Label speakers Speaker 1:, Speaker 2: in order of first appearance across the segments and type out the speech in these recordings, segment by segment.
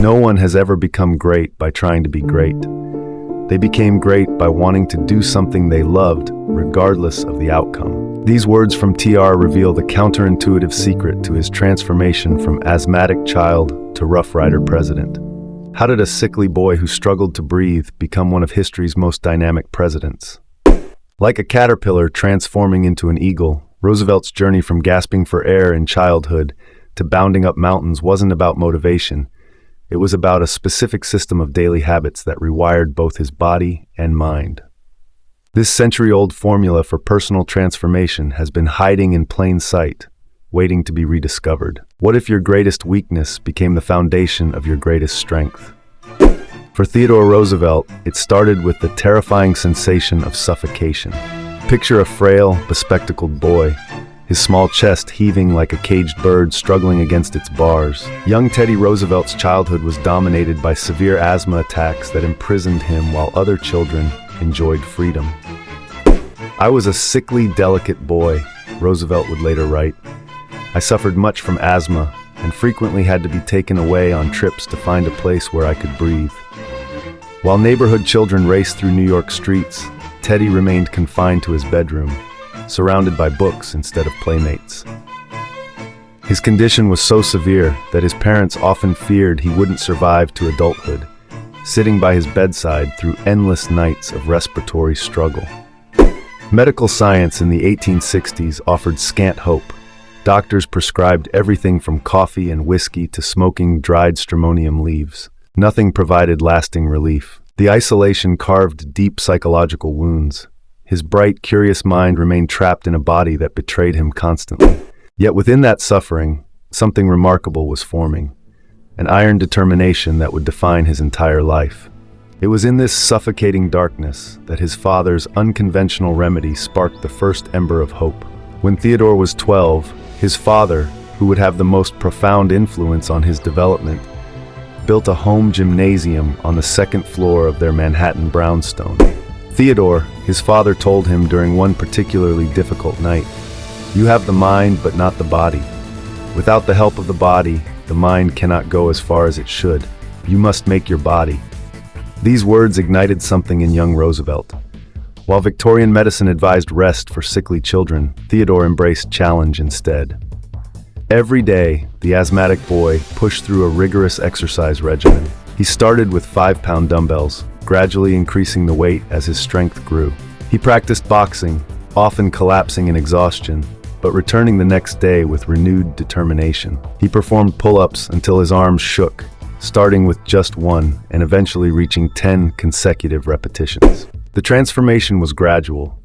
Speaker 1: No one has ever become great by trying to be great. They became great by wanting to do something they loved, regardless of the outcome. These words from TR reveal the counterintuitive secret to his transformation from asthmatic child to Rough Rider president. How did a sickly boy who struggled to breathe become one of history's most dynamic presidents? Like a caterpillar transforming into an eagle, Roosevelt's journey from gasping for air in childhood to bounding up mountains wasn't about motivation. It was about a specific system of daily habits that rewired both his body and mind. This century-old formula for personal transformation has been hiding in plain sight, waiting to be rediscovered. What if your greatest weakness became the foundation of your greatest strength? For Theodore Roosevelt, it started with the terrifying sensation of suffocation. Picture a frail, bespectacled boy, his small chest heaving like a caged bird struggling against its bars. Young Teddy Roosevelt's childhood was dominated by severe asthma attacks that imprisoned him while other children enjoyed freedom. "I was a sickly, delicate boy," Roosevelt would later write. "I suffered much from asthma and frequently had to be taken away on trips to find a place where I could breathe." While neighborhood children raced through New York streets, Teddy remained confined to his bedroom, surrounded by books instead of playmates. His condition was so severe that his parents often feared he wouldn't survive to adulthood, sitting by his bedside through endless nights of respiratory struggle. Medical science in the 1860s offered scant hope. Doctors prescribed everything from coffee and whiskey to smoking dried stramonium leaves. Nothing provided lasting relief. The isolation carved deep psychological wounds. His bright, curious mind remained trapped in a body that betrayed him constantly. Yet within that suffering, something remarkable was forming, an iron determination that would define his entire life. It was in this suffocating darkness that his father's unconventional remedy sparked the first ember of hope. When Theodore was 12, his father, who would have the most profound influence on his development, built a home gymnasium on the second floor of their Manhattan brownstone. Theodore, his father told him during one particularly difficult night, "You have the mind but not the body. Without the help of the body, the mind cannot go as far as it should. You must make your body." These words ignited something in young Roosevelt. While Victorian medicine advised rest for sickly children, Theodore embraced challenge instead. Every day, the asthmatic boy pushed through a rigorous exercise regimen. He started with 5-pound dumbbells, gradually increasing the weight as his strength grew. He practiced boxing, often collapsing in exhaustion, but returning the next day with renewed determination. He performed pull-ups until his arms shook, starting with just one and eventually reaching 10 consecutive repetitions. The transformation was gradual.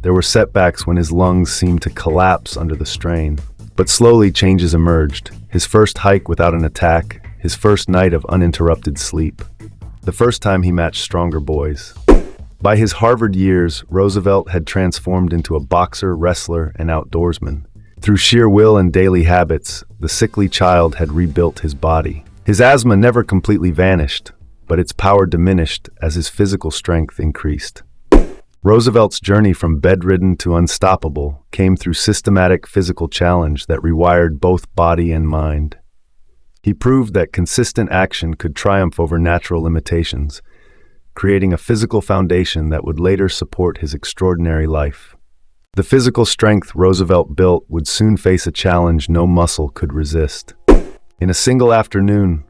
Speaker 1: There were setbacks when his lungs seemed to collapse under the strain. But slowly changes emerged. His first hike without an attack, his first night of uninterrupted sleep. The first time he matched stronger boys. By his Harvard years, Roosevelt had transformed into a boxer, wrestler, and outdoorsman. Through sheer will and daily habits, the sickly child had rebuilt his body. His asthma never completely vanished, but its power diminished as his physical strength increased. Roosevelt's journey from bedridden to unstoppable came through systematic physical challenge that rewired both body and mind. He proved that consistent action could triumph over natural limitations, creating a physical foundation that would later support his extraordinary life. The physical strength Roosevelt built would soon face a challenge no muscle could resist. In a single afternoon,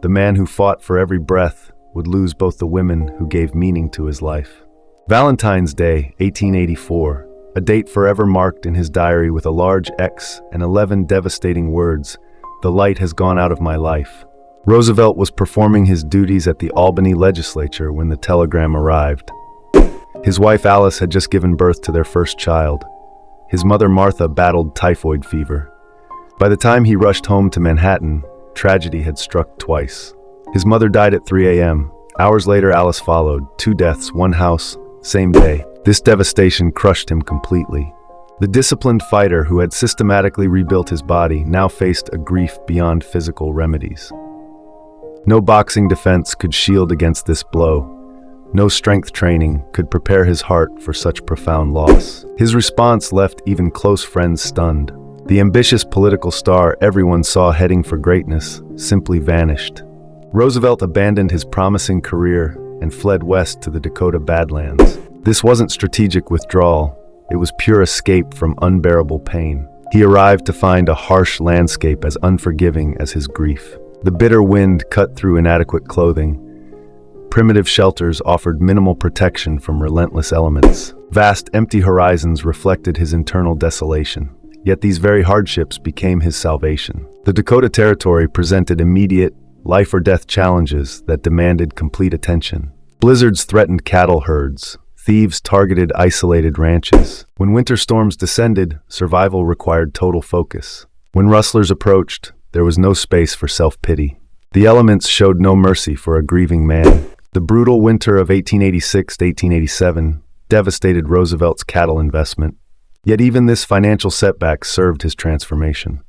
Speaker 1: the man who fought for every breath would lose both the women who gave meaning to his life. Valentine's Day, 1884, a date forever marked in his diary with a large X and 11 devastating words, "The light has gone out of my life." Roosevelt was performing his duties at the Albany legislature when the telegram arrived. His wife Alice had just given birth to their first child. His mother Martha battled typhoid fever. By the time he rushed home to Manhattan, tragedy had struck twice. His mother died at 3 a.m. Hours later, Alice followed. 2 deaths, 1 house, same day. This devastation crushed him completely. The disciplined fighter who had systematically rebuilt his body now faced a grief beyond physical remedies. No boxing defense could shield against this blow. No strength training could prepare his heart for such profound loss. His response left even close friends stunned. The ambitious political star everyone saw heading for greatness simply vanished. Roosevelt abandoned his promising career and fled west to the Dakota Badlands. This wasn't strategic withdrawal, it was pure escape from unbearable pain. He arrived to find a harsh landscape as unforgiving as his grief. The bitter wind cut through inadequate clothing. Primitive shelters offered minimal protection from relentless elements. Vast, empty horizons reflected his internal desolation. Yet these very hardships became his salvation. The Dakota Territory presented immediate, life-or-death challenges that demanded complete attention. Blizzards threatened cattle herds. Thieves targeted isolated ranches. When winter storms descended, survival required total focus. When rustlers approached, there was no space for self-pity. The elements showed no mercy for a grieving man. The brutal winter of 1886 to 1887 devastated Roosevelt's cattle investment. Yet even this financial setback served his transformation.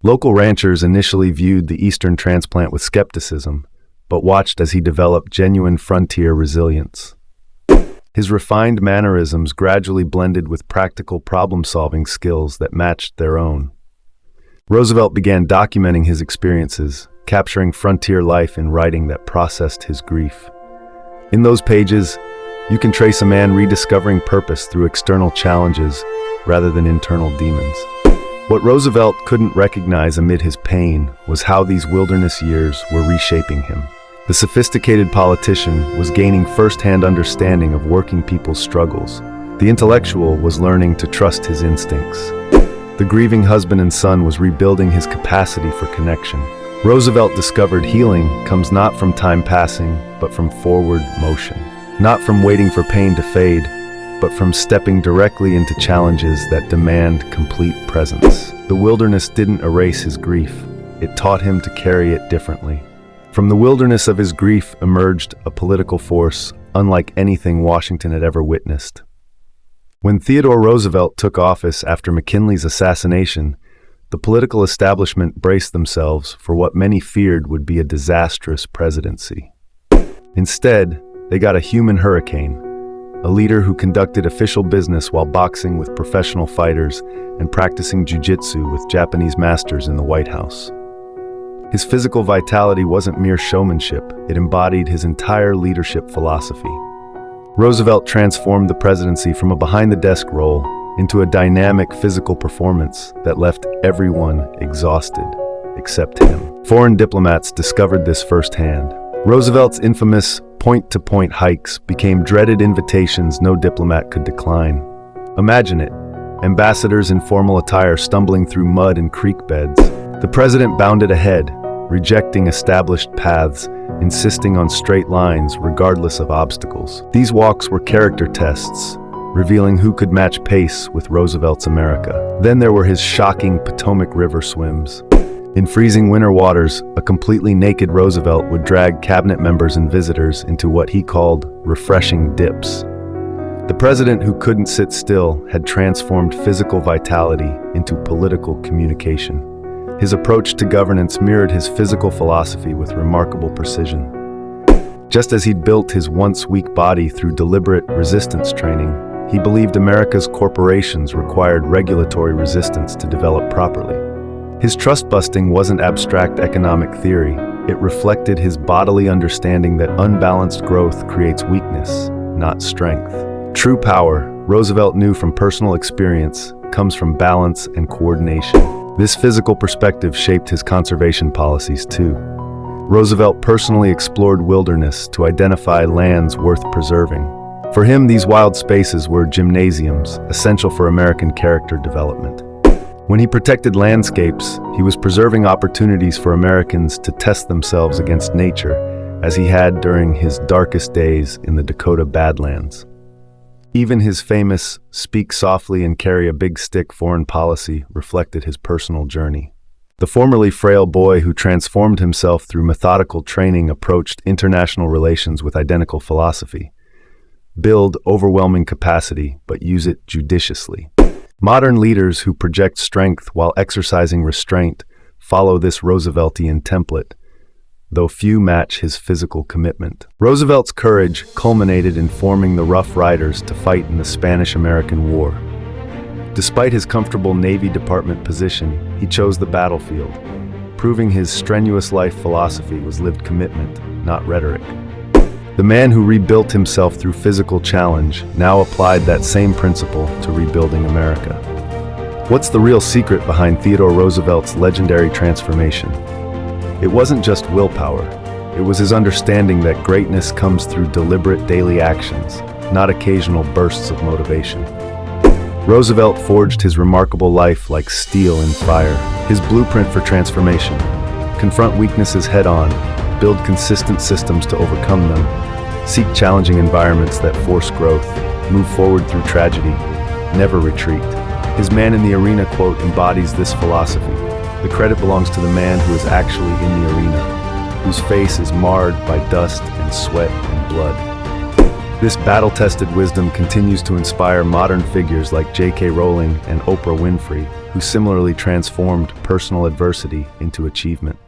Speaker 1: Local ranchers initially viewed the Eastern transplant with skepticism, but watched as he developed genuine frontier resilience. His refined mannerisms gradually blended with practical problem-solving skills that matched their own. Roosevelt began documenting his experiences, capturing frontier life in writing that processed his grief. In those pages, you can trace a man rediscovering purpose through external challenges rather than internal demons. What Roosevelt couldn't recognize amid his pain was how these wilderness years were reshaping him. The sophisticated politician was gaining first-hand understanding of working people's struggles. The intellectual was learning to trust his instincts. The grieving husband and son was rebuilding his capacity for connection. Roosevelt discovered healing comes not from time passing, but from forward motion. Not from waiting for pain to fade, but from stepping directly into challenges that demand complete presence. The wilderness didn't erase his grief. It taught him to carry it differently. From the wilderness of his grief emerged a political force unlike anything Washington had ever witnessed. When Theodore Roosevelt took office after McKinley's assassination, the political establishment braced themselves for what many feared would be a disastrous presidency. Instead, they got a human hurricane, a leader who conducted official business while boxing with professional fighters and practicing jiu-jitsu with Japanese masters in the White House. His physical vitality wasn't mere showmanship, it embodied his entire leadership philosophy. Roosevelt transformed the presidency from a behind-the-desk role into a dynamic physical performance that left everyone exhausted, except him. Foreign diplomats discovered this firsthand. Roosevelt's infamous point-to-point hikes became dreaded invitations no diplomat could decline. Imagine it, ambassadors in formal attire stumbling through mud and creek beds. The president bounded ahead, rejecting established paths, insisting on straight lines regardless of obstacles. These walks were character tests, revealing who could match pace with Roosevelt's America. Then there were his shocking Potomac River swims. In freezing winter waters, a completely naked Roosevelt would drag cabinet members and visitors into what he called refreshing dips. The president who couldn't sit still had transformed physical vitality into political communication. His approach to governance mirrored his physical philosophy with remarkable precision. Just as he'd built his once weak body through deliberate resistance training, he believed America's corporations required regulatory resistance to develop properly. His trust-busting wasn't abstract economic theory. It reflected his bodily understanding that unbalanced growth creates weakness, not strength. True power, Roosevelt knew from personal experience, comes from balance and coordination. This physical perspective shaped his conservation policies too. Roosevelt personally explored wilderness to identify lands worth preserving. For him, these wild spaces were gymnasiums, essential for American character development. When he protected landscapes, he was preserving opportunities for Americans to test themselves against nature, as he had during his darkest days in the Dakota Badlands. Even his famous "speak softly and carry a big stick" foreign policy reflected his personal journey. The formerly frail boy who transformed himself through methodical training approached international relations with identical philosophy. Build overwhelming capacity, but use it judiciously. Modern leaders who project strength while exercising restraint follow this Rooseveltian template, though few match his physical commitment. Roosevelt's courage culminated in forming the Rough Riders to fight in the Spanish-American War. Despite his comfortable Navy Department position, he chose the battlefield. proving his strenuous life philosophy was lived commitment, not rhetoric. The man who rebuilt himself through physical challenge now applied that same principle to rebuilding America. What's the real secret behind Theodore Roosevelt's legendary transformation? It wasn't just willpower. It was his understanding that greatness comes through deliberate daily actions, not occasional bursts of motivation. Roosevelt forged his remarkable life like steel in fire, his blueprint for transformation. Confront weaknesses head-on, build consistent systems to overcome them, seek challenging environments that force growth, move forward through tragedy, never retreat. His "man in the arena" quote embodies this philosophy. The credit belongs to the man who is actually in the arena, whose face is marred by dust and sweat and blood. This battle-tested wisdom continues to inspire modern figures like J.K. Rowling and Oprah Winfrey, who similarly transformed personal adversity into achievement.